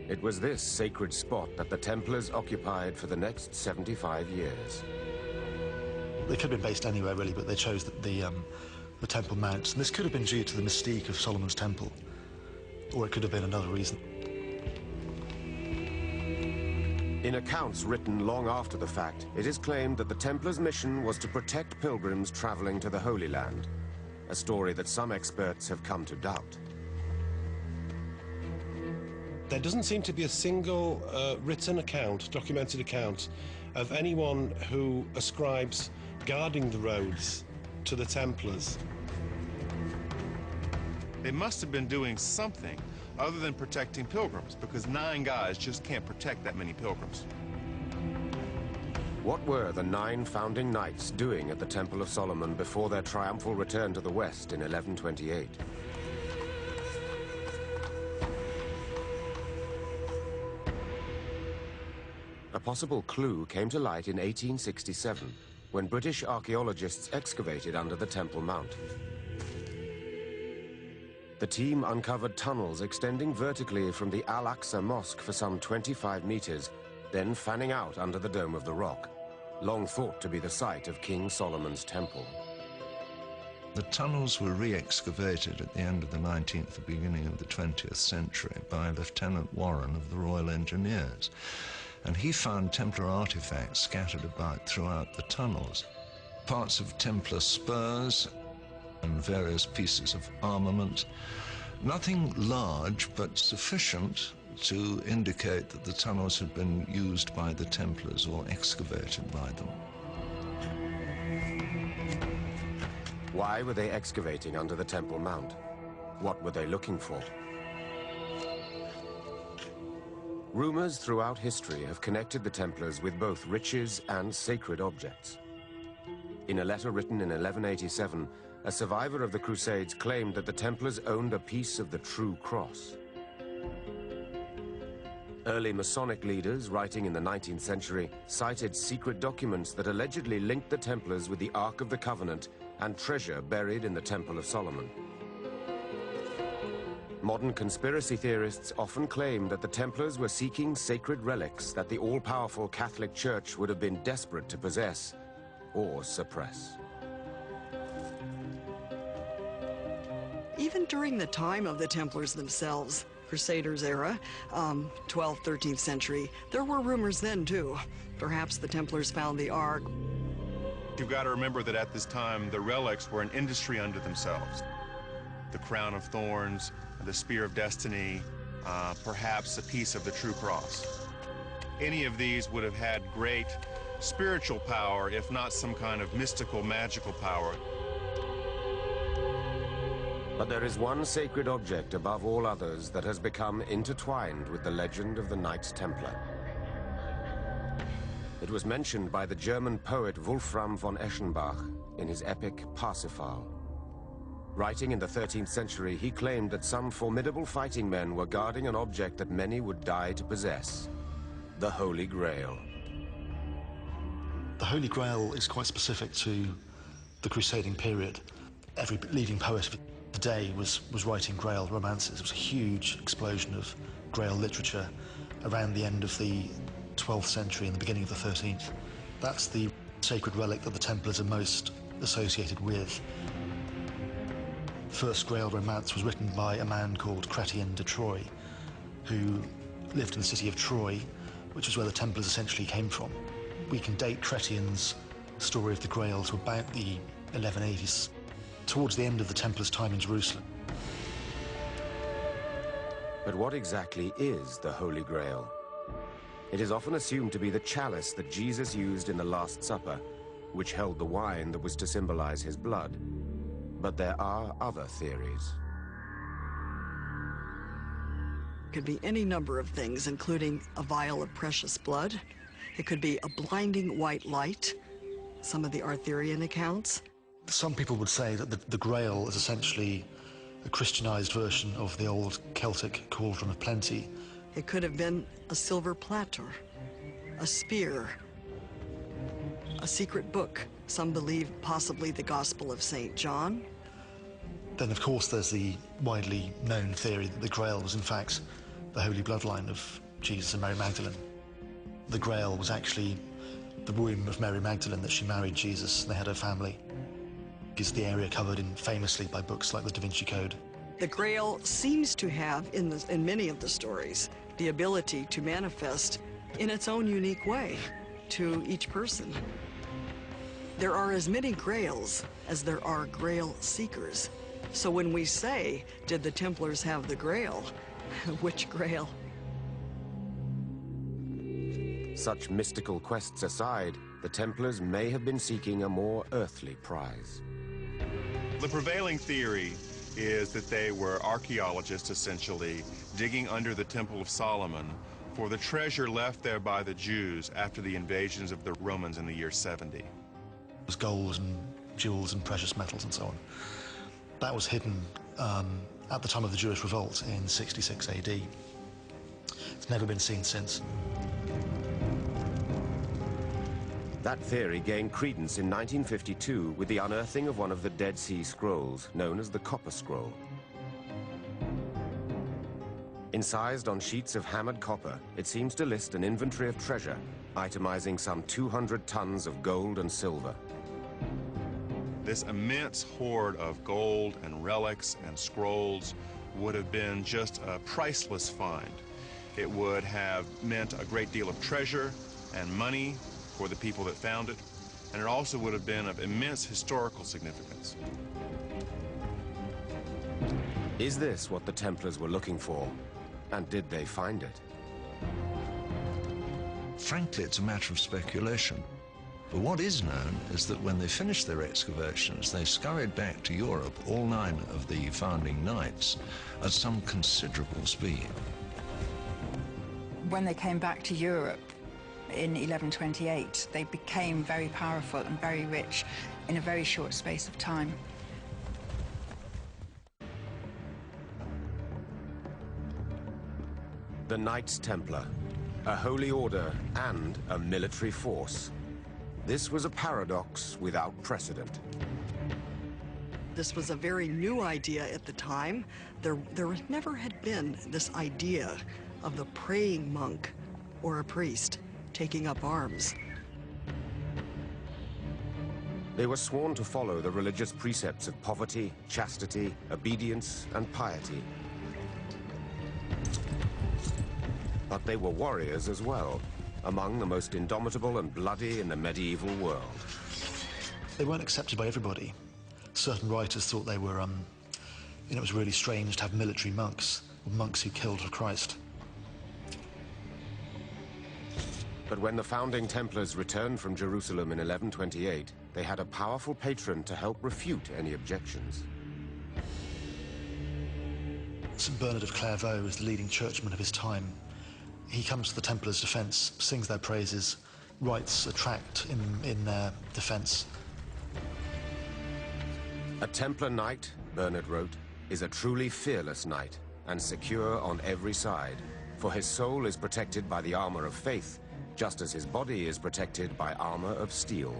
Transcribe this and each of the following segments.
It was this sacred spot that the Templars occupied for the next 75 years. They could have been based anywhere, really, but they chose the Temple Mount. And this could have been due to the mystique of Solomon's Temple, or it could have been another reason. In accounts written long after the fact, it is claimed that the Templars' mission was to protect pilgrims traveling to the Holy Land, a story that some experts have come to doubt. There doesn't seem to be a single written account, documented account, of anyone who ascribes guarding the roads to the Templars. They must have been doing something other than protecting pilgrims, because 9 guys just can't protect that many pilgrims. What were the 9 founding knights doing at the Temple of Solomon before their triumphal return to the West in 1128? A possible clue came to light in 1867, when British archaeologists excavated under the Temple Mount. The team uncovered tunnels extending vertically from the Al-Aqsa Mosque for some 25 meters, then fanning out under the dome of the rock, long thought to be the site of King Solomon's temple. The tunnels were re-excavated at the end of the 19th and beginning of the 20th century by Lieutenant Warren of the Royal Engineers, and he found Templar artifacts scattered about throughout the tunnels. Parts of Templar spurs and various pieces of armament. Nothing large, but sufficient to indicate that the tunnels had been used by the Templars or excavated by them. Why were they excavating under the Temple Mount? What were they looking for? Rumors throughout history have connected the Templars with both riches and sacred objects. In a letter written in 1187, a survivor of the Crusades claimed that the Templars owned a piece of the true cross. Early Masonic leaders, writing in the 19th century, cited secret documents that allegedly linked the Templars with the Ark of the Covenant and treasure buried in the Temple of Solomon. Modern conspiracy theorists often claim that the Templars were seeking sacred relics that the all-powerful Catholic Church would have been desperate to possess or suppress. Even during the time of the Templars themselves, Crusaders era, 12th, 13th century, there were rumors then too. Perhaps the Templars found the Ark. You've got to remember that at this time, the relics were an industry unto themselves. The crown of thorns, the spear of destiny, perhaps a piece of the true cross. Any of these would have had great spiritual power, if not some kind of mystical, magical power. But there is one sacred object above all others that has become intertwined with the legend of the Knights Templar. It was mentioned by the German poet Wolfram von Eschenbach in his epic Parsifal. Writing in the 13th century, he claimed that some formidable fighting men were guarding an object that many would die to possess, the Holy Grail. The Holy Grail is quite specific to the crusading period. Every leading poet of the day was writing Grail romances. It was a huge explosion of Grail literature around the end of the 12th century and the beginning of the 13th. That's the sacred relic that the Templars are most associated with. The first Grail romance was written by a man called Chrétien de Troyes, who lived in the city of Troyes, which is where the Templars essentially came from. We can date Chrétien's story of the Grail to about the 1180s, towards the end of the Templars' time in Jerusalem. But what exactly is the Holy Grail? It is often assumed to be the chalice that Jesus used in the Last Supper, which held the wine that was to symbolize his blood. But there are other theories. It could be any number of things, including a vial of precious blood. It could be a blinding white light, some of the Arthurian accounts. Some people would say that the Grail is essentially a Christianized version of the old Celtic cauldron of plenty. It could have been a silver platter, a spear, a secret book. Some believe possibly the Gospel of St. John. Then, of course, there's the widely known theory that the Grail was, in fact, the holy bloodline of Jesus and Mary Magdalene. The Grail was actually the womb of Mary Magdalene that she married Jesus, and they had a family. Is the area covered in famously by books like the Da Vinci Code. The Grail seems to have, in many of the stories, the ability to manifest in its own unique way to each person. There are as many Grails as there are Grail seekers. So when we say, did the Templars have the Grail? Which Grail? Such mystical quests aside, the Templars may have been seeking a more earthly prize. The prevailing theory is that they were archaeologists, essentially, digging under the Temple of Solomon for the treasure left there by the Jews after the invasions of the Romans in the year 70. It was gold and jewels and precious metals and so on. That was hidden at the time of the Jewish revolt in 66 AD. It's never been seen since. That theory gained credence in 1952 with the unearthing of one of the Dead Sea Scrolls, known as the Copper Scroll. Incised on sheets of hammered copper, it seems to list an inventory of treasure, itemizing some 200 tons of gold and silver. This immense hoard of gold and relics and scrolls would have been just a priceless find. It would have meant a great deal of treasure and money for the people that found it, and it also would have been of immense historical significance. Is this what the Templars were looking for? And did they find it? Frankly, it's a matter of speculation. But what is known is that when they finished their excavations, they scurried back to Europe, all 9 of the founding knights, at some considerable speed. When they came back to Europe in 1128, they became very powerful and very rich in a very short space of time. The Knights Templar, a holy order and a military force. This was a paradox without precedent. This was a very new idea at the time. There never had been this idea of the praying monk or a priest taking up arms. They were sworn to follow the religious precepts of poverty, chastity, obedience, and piety. But they were warriors as well, among the most indomitable and bloody in the medieval world. They weren't accepted by everybody. Certain writers thought they were, it was really strange to have military monks, or monks who killed for Christ. But when the founding Templars returned from Jerusalem in 1128, they had a powerful patron to help refute any objections. St. Bernard of Clairvaux was the leading churchman of his time. He comes to the Templars' defense, sings their praises, writes a tract in their defense. A Templar knight, Bernard wrote, is a truly fearless knight and secure on every side, for his soul is protected by the armor of faith, just as his body is protected by armor of steel.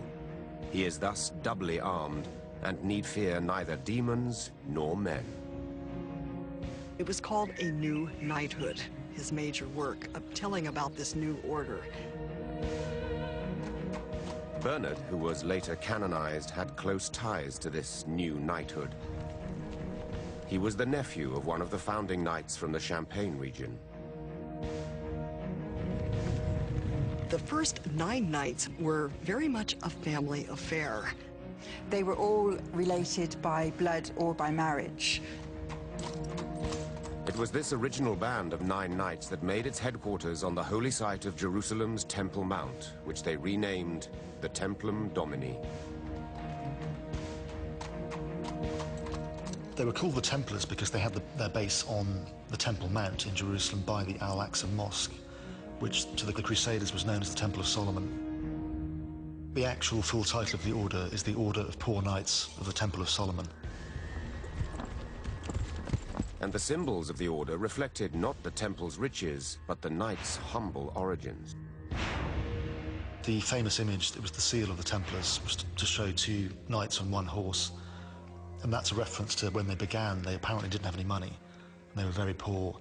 He is thus doubly armed and need fear neither demons nor men. It was called A New Knighthood, his major work, telling about this new order. Bernard, who was later canonized, had close ties to this new knighthood. He was the nephew of one of the founding knights from the Champagne region. The first 9 knights were very much a family affair. They were all related by blood or by marriage. It was this original band of 9 knights that made its headquarters on the holy site of Jerusalem's Temple Mount, which they renamed the Templum Domini. They were called the Templars because they had their base on the Temple Mount in Jerusalem by the Al-Aqsa Mosque, which to the Crusaders was known as the Temple of Solomon. The actual full title of the order is the Order of Poor Knights of the Temple of Solomon. And the symbols of the order reflected not the temple's riches, but the knights' humble origins. The famous image that was the seal of the Templars was to show 2 knights on 1 horse. And that's a reference to when they began. They apparently didn't have any money, and they were very poor.